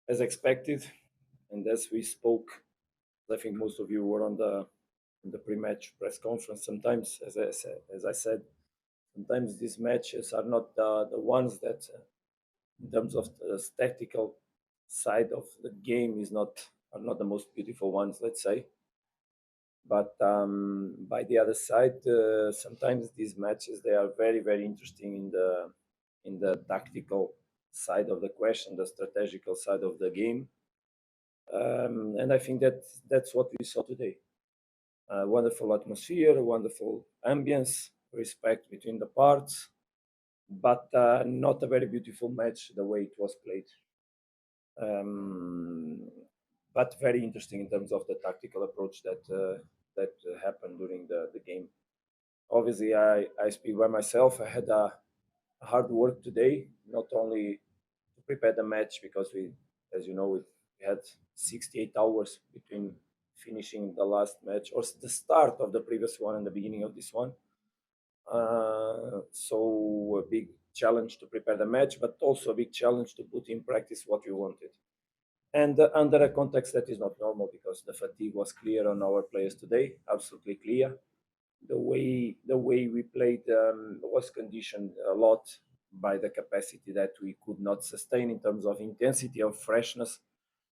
as expected, and as we spoke, I think most of you were on the pre-match press conference. Sometimes, as I said, sometimes these matches are not the ones that, in terms of the tactical side of the game, is not are not the most beautiful ones, let's say. But by the other side, sometimes these matches they are very very interesting in the tactical side of the question, the strategical side of the game, and I think that that's what we saw today. Wonderful atmosphere, wonderful ambience, respect between the parts, but not a very beautiful match the way it was played. Um, but very interesting in terms of the tactical approach that happened during the game. Obviously, I speak by myself. I had a hard work today, not only to prepare the match because we, as you know, we had 68 hours between finishing the last match or the start of the previous one and the beginning of this one. So a big challenge to prepare the match, but also a big challenge to put in practice what we wanted. And under a context that is not normal because the fatigue was clear on our players today, absolutely clear. The way we played was conditioned a lot by the capacity that we could not sustain in terms of intensity of freshness,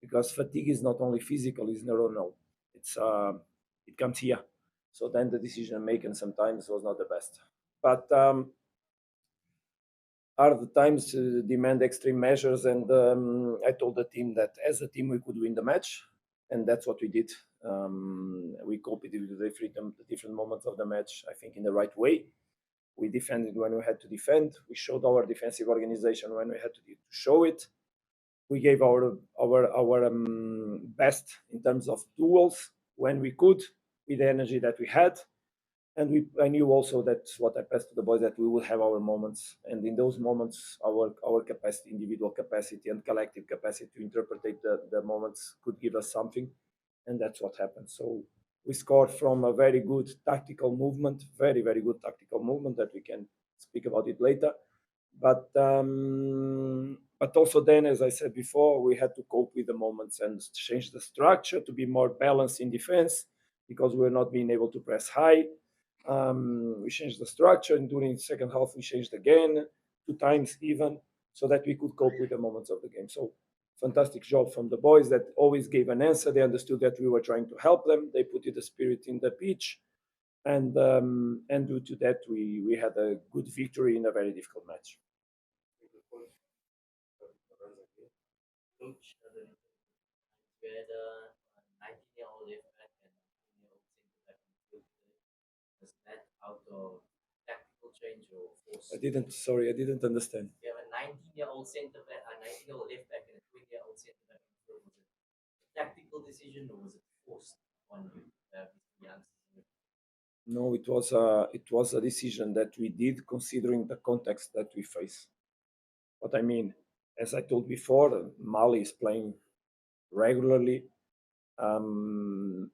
because fatigue is not only physical, it's neuronal. It's it comes here. So then the decision making sometimes was not the best. But are the times demand extreme measures, and I told the team that as a team we could win the match, and that's what we did. We copied with the different moments of the match, I think, in the right way. We defended when we had to defend. We showed our defensive organization when we had to show it. We gave our best in terms of duels when we could, with the energy that we had, and I knew also that what I passed to the boys, that we would have our moments, and in those moments, our capacity, individual capacity, and collective capacity to interpret the moments could give us something, and that's what happened. So we scored from a very good tactical movement, very very good tactical movement that we can speak about it later. But also then, as I said before, we had to cope with the moments and change the structure to be more balanced in defense because we were not being able to press high. We changed the structure, and during the second half, we changed again, two times even, so that we could cope with the moments of the game. So, fantastic job from the boys that always gave an answer. They understood that we were trying to help them. They put the spirit in the pitch, and due to that, we had a good victory in a very difficult match. I didn't understand. No, it was a decision that we did considering the context that we face. What I mean, as I told before, Mali is playing regularly. Um,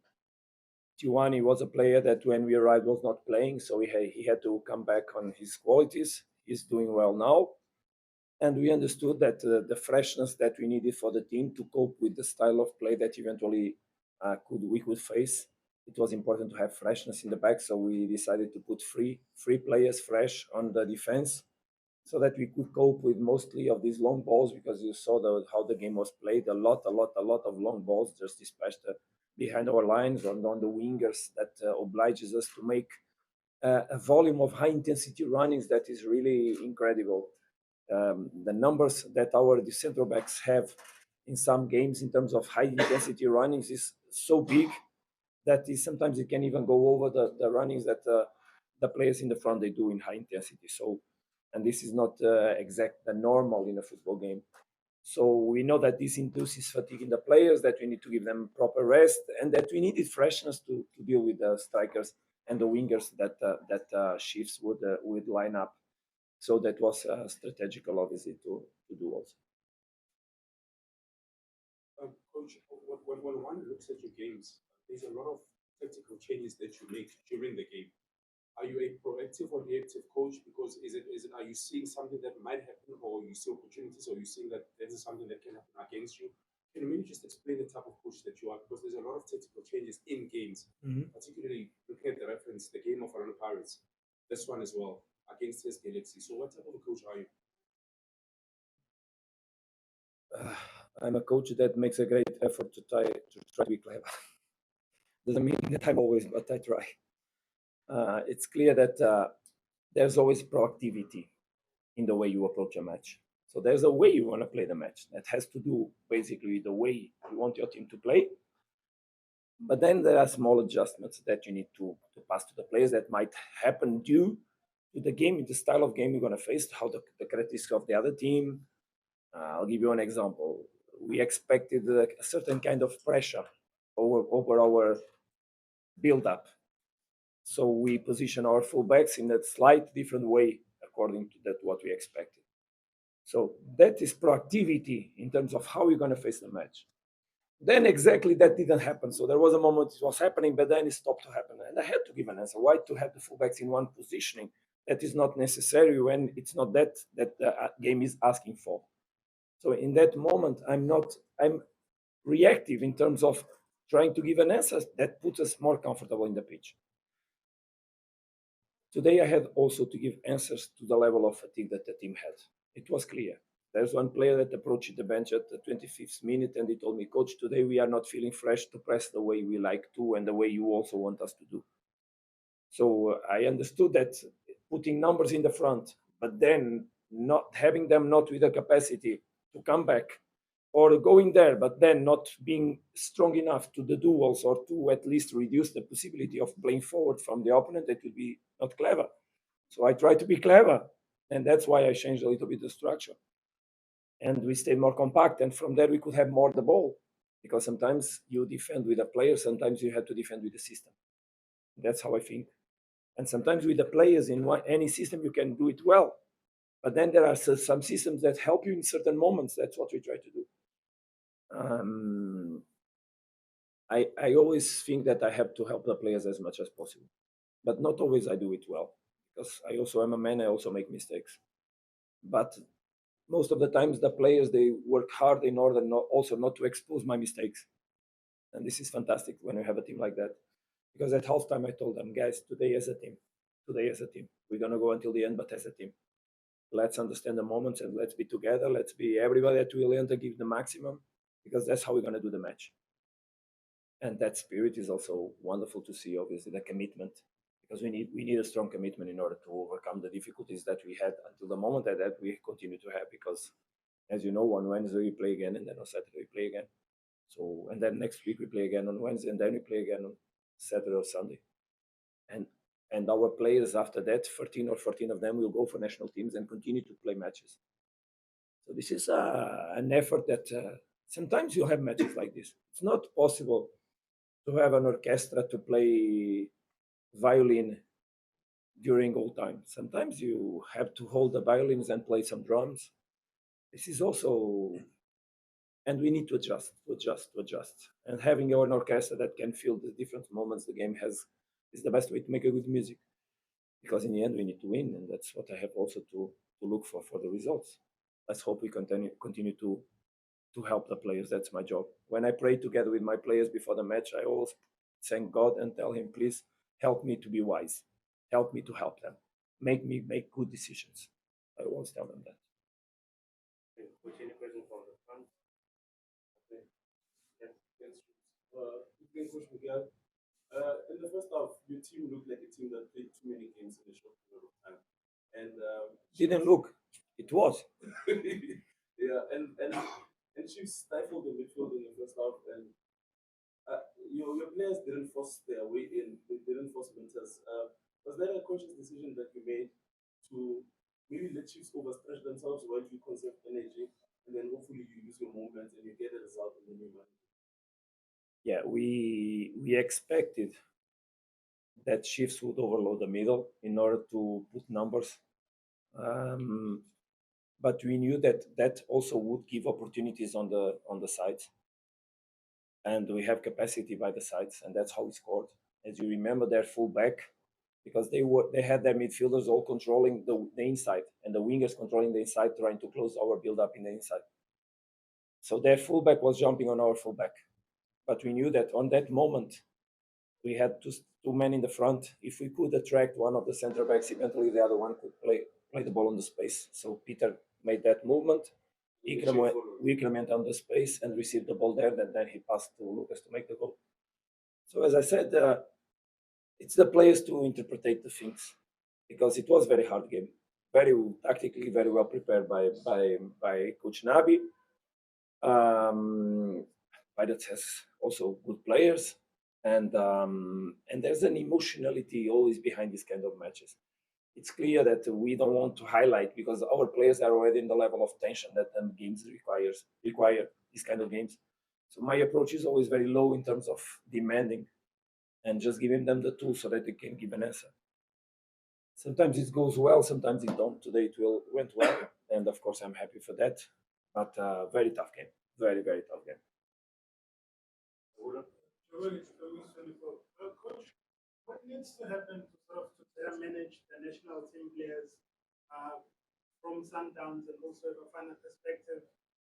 Tiwani was a player that when we arrived was not playing, so he had to come back on his qualities. He's doing well now, and we understood that the freshness that we needed for the team to cope with the style of play that eventually we could face, it was important to have freshness in the back. So we decided to put three players fresh on the defense, so that we could cope with mostly of these long balls, because you saw how the game was played, a lot of long balls just dispatched behind our lines on the wingers, that obliges us to make a volume of high intensity runnings that is really incredible. The numbers that our the central backs have in some games in terms of high intensity runnings is so big that is sometimes it can even go over the runnings that the players in the front they do in high intensity. So, and this is not exact the normal in a football game. So we know that this induces fatigue in the players, that we need to give them proper rest, and that we needed freshness to deal with the strikers and the wingers that shifts would line up. So that was strategical, obviously, to do also. Coach, when one looks at your games, there's a lot of tactical changes that you make during the game. Are you a proactive or reactive coach? Because is it are you seeing something that might happen, or you see opportunities, or you seeing that this is something that can happen against you? Can you maybe just explain the type of coach that you are? Because there's a lot of tactical changes in games, Mhm. particularly looking at the reference, the game of Orlando Pirates, this one as well against his Galaxy. So what type of a coach are you? Uh, I'm a coach that makes a great effort to try to be clever. Doesn't mean that I'm always, but I try. It's clear that there's always proactivity in the way you approach a match. So there's a way you want to play the match that has to do basically with the way you want your team to play. But then there are small adjustments that you need to pass to the players that might happen due to the game, the style of game you're going to face, how the characteristics of the other team. I'll give you an example. We expected a certain kind of pressure over our build up. So we position our fullbacks in a slight different way according to that what we expected. So that is proactivity in terms of how we're going to face the match. Then exactly that didn't happen. So there was a moment it was happening, but then it stopped to happen. And I had to give an answer. Why to have the fullbacks in one positioning? That is not necessary when it's not that the game is asking for. So in that moment, I'm reactive in terms of trying to give an answer that puts us more comfortable in the pitch. Today, I had also to give answers to the level of fatigue that the team had. It was clear. There's one player that approached the bench at the 25th minute and he told me, Coach, today we are not feeling fresh to press the way we like to and the way you also want us to do. So I understood that putting numbers in the front, but then not having them not with the capacity to come back or going there, but then not being strong enough to the duels or to at least reduce the possibility of playing forward from the opponent, that would be not clever. So I try to be clever, and that's why I changed a little bit the structure. And we stayed more compact, and from there we could have more the ball, because sometimes you defend with a player, sometimes you have to defend with the system. That's how I think. And sometimes with the players in any system you can do it well, but then there are some systems that help you in certain moments. That's what we try to do. um, I always think that I have to help the players as much as possible, but not always I do it well, because I also am a man. I also make mistakes, but most of the times the players they work hard in order not, also not to expose my mistakes, and this is fantastic when you have a team like that. Because at halftime I told them, guys, today as a team, we're gonna go until the end, but as a team, let's understand the moments and let's be together. Let's be everybody that will enter give the maximum, because that's how we're gonna do the match. And that spirit is also wonderful to see. Obviously, the commitment, because we need a strong commitment in order to overcome the difficulties that we had until the moment that we continue to have. Because, as you know, on Wednesday we play again, and then on Saturday we play again. So, and then next week we play again on Wednesday, and then we play again on Saturday or Sunday. And our players after that, 13 or 14 of them, will go for national teams and continue to play matches. So this is an effort that sometimes you have matches like this. It's not possible to have an orchestra to play violin during all time. Sometimes you have to hold the violins and play some drums. This is also, and we need to adjust. And having an orchestra that can feel the different moments the game has is the best way to make a good music. Because in the end, we need to win, and that's what I have also to look for the results. Let's hope we continue to help the players. That's my job. When I pray together with my players before the match, I always thank God and tell Him, please help me to be wise. Help me to help them. Make me make good decisions. I always tell them that. Okay, which any question from the front? Okay, that's again, Coach Miguel. In the first half, your team looked like a team that played too many games in a short period of time, and Didn't look. It was. yeah, and she stifled the midfield in the first half, and your players didn't force their way in. They didn't force mentors. Was that a conscious decision that you made to maybe let Chiefs overstretch themselves while you conserve energy, and then hopefully you use your movement and you get a result in the new match? Yeah, we expected that shifts would overload the middle in order to put numbers. Um, but we knew that that also would give opportunities on the sides, and we have capacity by the sides, and that's how we scored. As you remember, their full back, because they had their midfielders all controlling the inside and the wingers controlling the inside, trying to close our build up in the inside. So their fullback was jumping on our fullback, but we knew that on that moment we had two men in the front. If we could attract one of the center backs, eventually the other one could play the ball on the space. So Peter made that movement. Wickham went on the space and received the ball there. Then he passed to Lucas to make the goal. So as I said, it's the players to interpret the things, because it was a very hard game, very tactically, very well prepared by Coach Nabi. Pilot has also good players, and there's an emotionality always behind these kind of matches. It's clear that we don't want to highlight, because our players are already in the level of tension that the games require these kind of games. So my approach is always very low in terms of demanding, and just giving them the tools so that they can give an answer. Sometimes it goes well, sometimes it don't. Today went well, and of course I'm happy for that. But very tough game, very tough game. Coach, what needs to happen to sort of to better manage the national team players uh, from Sundowns, and also from a final perspective?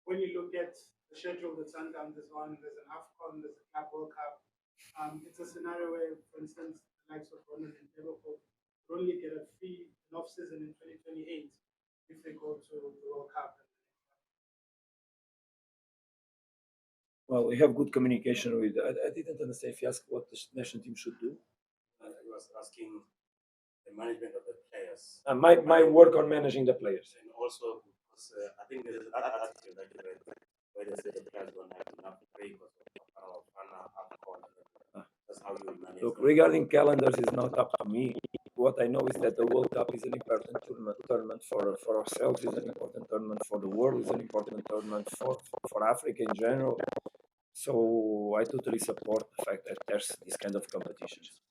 When you look at the schedule that Sundowns is on, there's an AFCON, there's a Club World Cup. It's a scenario where, for instance, the likes of Ronald and Liverpool would only get a free an off season in 2028 if they go to the World Cup. Well, we have good communication with. I didn't understand if you asked what the national team should do. I was asking the management of the players. My work on managing the players. And also, because I think there is another article that you read where they say the players don't have enough break or that's how you manage. Look, regarding calendars, is not up to me. What I know is that the World Cup is an important tournament for ourselves, is an important tournament for the world, is an important tournament for Africa in general. So I totally support the fact that there's this kind of competitions.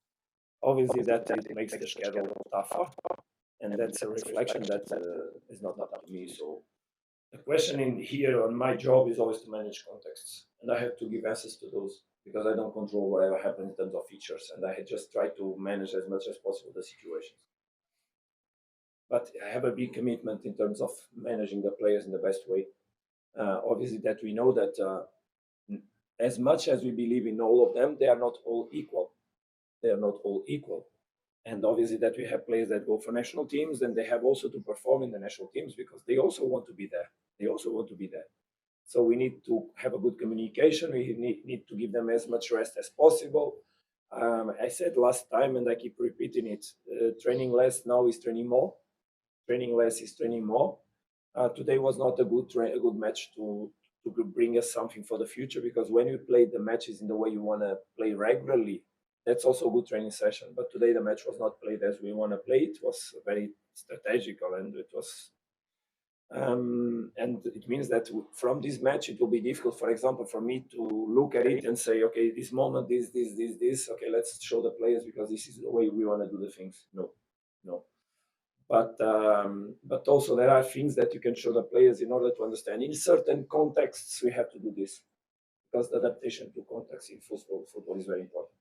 Obviously, that it makes the schedule tougher, and that's a reflection that is not up to me. So the question in here on my job is always to manage contexts, and I have to give answers to those, because I don't control whatever happens in terms of features, and I just try to manage as much as possible the situations. But I have a big commitment in terms of managing the players in the best way. Obviously, that we know that as much as we believe in all of them, they are not all equal. They are not all equal. And obviously that we have players that go for national teams, and they have also to perform in the national teams, because they also want to be there. They also want to be there. So we need to have a good communication. We need to give them as much rest as possible. I said last time, and I keep repeating it, training less now is training more. Training less is training more. Today was not a good match to bring us something for the future, because when you play the matches in the way you want to play regularly, that's also a good training session. But today the match was not played as we want to play. It was very strategical, and it was and it means that from this match it will be difficult, for example, for me to look at it and say, okay, this moment, this, okay, let's show the players because this is the way we want to do the things. No. But also there are things that you can show the players in order to understand. In certain contexts, we have to do this, because the adaptation to context in football is very important.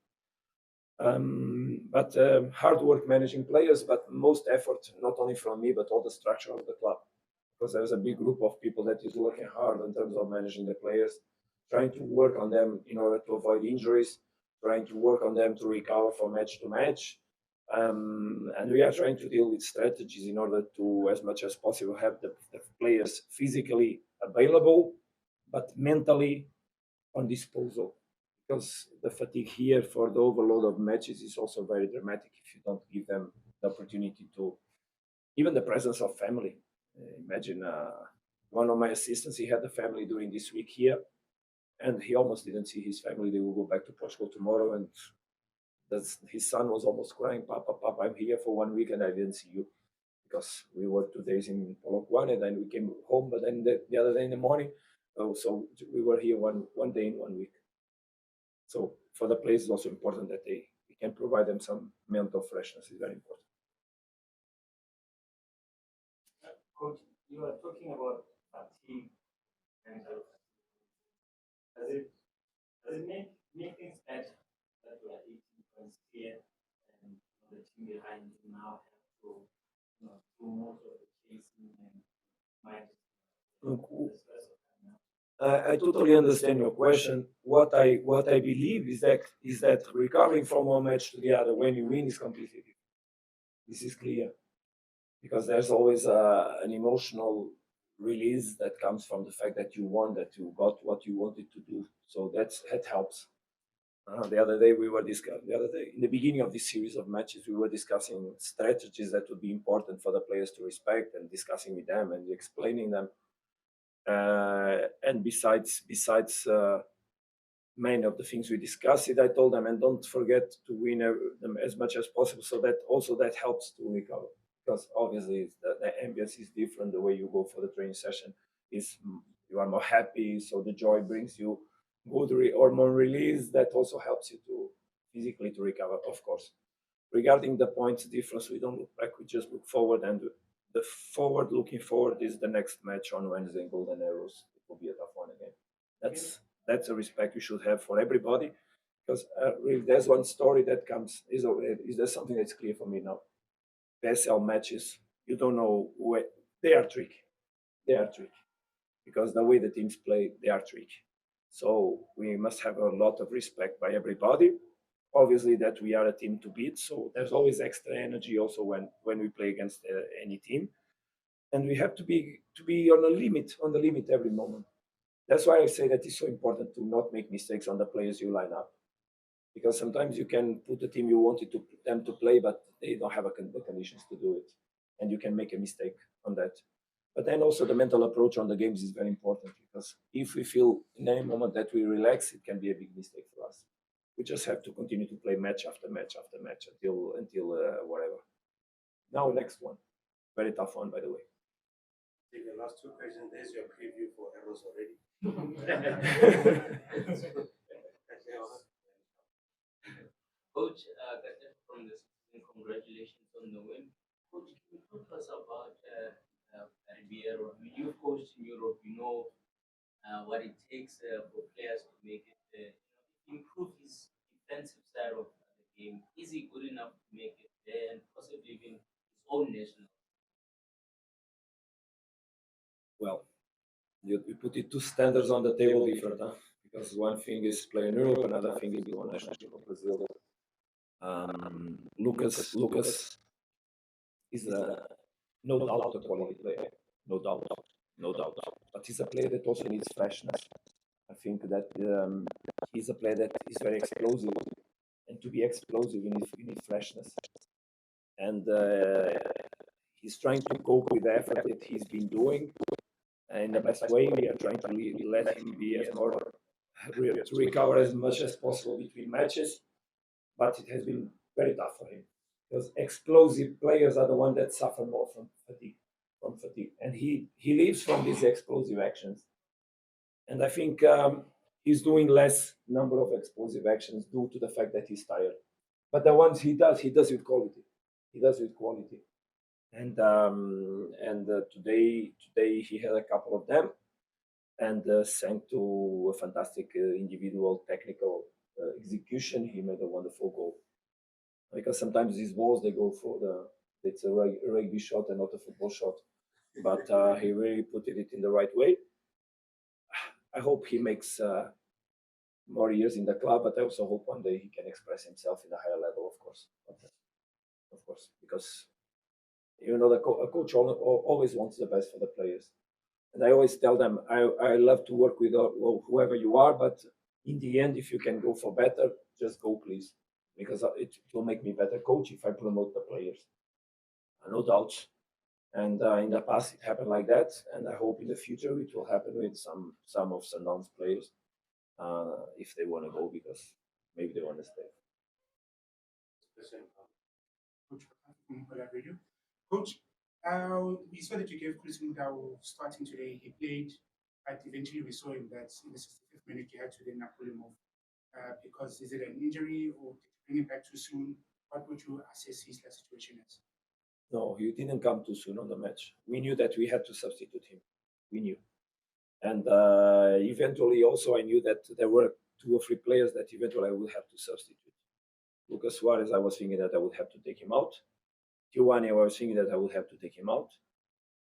But hard work managing players, but most effort, not only from me, but all the structure of the club, because there's a big group of people that is working hard in terms of managing the players, trying to work on them in order to avoid injuries, trying to work on them to recover from match to match. And we are trying to deal with strategies in order to, as much as possible, have the players physically available, but mentally on disposal. Because the fatigue here for the overload of matches is also very dramatic if you don't give them the opportunity to, even the presence of family. Imagine one of my assistants, he had a family during this week here, and he almost didn't see his family. They will go back to Portugal tomorrow, and his son was almost crying, Papa, I'm here for 1 week and I didn't see you, because we worked 2 days in Polokwane and then we came home, but then the other day in the morning, so we were here one day in 1 week. So for the players, it's also important that we can provide them some mental freshness. Is very important. Coach, you are talking about fatigue and does it make things better that we are 18 points here and the team behind I totally understand your question. What I believe is that recovering from one match to the other when you win is completely different. This is clear because there's always an emotional release that comes from the fact that you won, that you got what you wanted to do. So that helps. The other day we were discussing. The other day, in the beginning of this series of matches, we were discussing strategies that would be important for the players to respect, and discussing with them and explaining them. And besides many of the things we discussed, I told them, and don't forget to win them as much as possible, so that also that helps to recover. Because obviously the ambience is different. The way you go for the training session is you are more happy, so the joy brings you good hormone release. That also helps you to physically to recover, of course. Regarding the points difference, we don't look back, we just look forward, and the looking forward is the next match on Wednesday in Golden Arrows. It will be a tough one again. That's a respect you should have for everybody, because really there's one story that comes. Is there something that's clear for me now? PSL matches, you don't know where they are tricky. They are tricky because the way the teams play, they are tricky. So we must have a lot of respect by everybody. Obviously, that we are a team to beat, so there's always extra energy also when we play against any team, and we have to be on the limit every moment. That's why I say that it's so important to not make mistakes on the players you line up, because sometimes you can put the team you wanted them to play, but they don't have the conditions to do it, and you can make a mistake on that. But then also the mental approach on the games is very important, because if we feel in any moment that we relax, it can be a big mistake for us. We just have to continue to play match after match after match until whatever. Now next one, very tough one by the way. Take the last two questions. There's your preview for Arrows already. Coach, from the season, congratulations on the win. Coach, can you talk to us about Ribeiro? I mean, you've coached in Europe, you know what it takes for players to make it, improve his defensive side of the game. Is he good enough to make it there and possibly even his own national? Well, you put it two standards on the table different, huh? Because one thing is playing Europe, another thing is the national team of Brazil. Lucas is no doubt a quality player, no doubt, no doubt. But he's a player that also needs freshness. I think that he's a player that is very explosive, and to be explosive, you need freshness. And he's trying to cope with the effort that he's been doing in the best way. We are trying to let him be as more to recover as much as possible between matches, but it has been very tough for him because explosive players are the ones that suffer more from fatigue. And he lives from these explosive actions. And I think he's doing less number of explosive actions due to the fact that he's tired. But the ones he does with quality. He does with quality. And today he had a couple of them, and thanks to a fantastic individual technical execution, he made a wonderful goal. Because sometimes these balls they go for it's a rugby shot and not a football shot, but he really put it in the right way. I hope he makes more years in the club, but I also hope one day he can express himself in a higher level, of course. Of course, because a coach always wants the best for the players. And I always tell them, I love to work with whoever you are, but in the end, if you can go for better, just go, please. Because it will make me better coach if I promote the players. No doubts. And in the past, it happened like that. And I hope in the future it will happen with some of Sundowns players if they want to go, because maybe they want to stay. Coach, we saw that you gave Chris Mudau starting today. He played, but eventually we saw him that in the 65th minute you had to then pull him off. Because is it an injury or did you bring him back too soon? What would you assess his situation as? No, he didn't come too soon on the match. We knew that we had to substitute him. We knew. And eventually also I knew that there were 2 or 3 players that eventually I would have to substitute. Lucas Suarez, I was thinking that I would have to take him out. Giovanni, I was thinking that I would have to take him out.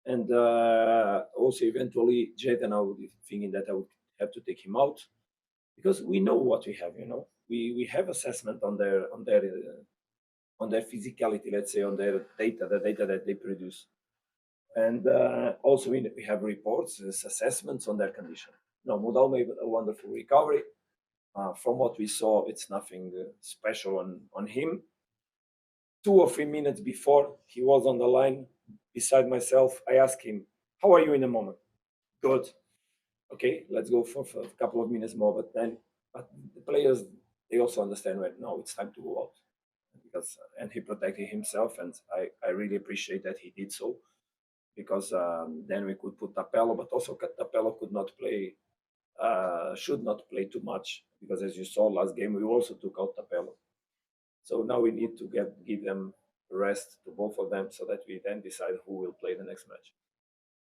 And also eventually Jaden, I would be thinking that I would have to take him out because we know what we have. We have assessment on their physicality, let's say, on their data, the data that they produce. And also we have reports, assessments on their condition. No, Mudal made a wonderful recovery. From what we saw, it's nothing special on him. 2 or 3 minutes before he was on the line beside myself, I asked him, "How are you in the moment?" "Good." "Okay, let's go for a couple of minutes more." But the players, they also understand right now it's time to go out because and he protected himself, and I really appreciate that he did so because then we could put Tapelo, but also Tapelo could not play, should not play too much because as you saw last game, we also took out Tapelo. So now we need to give them rest to both of them so that we then decide who will play the next match.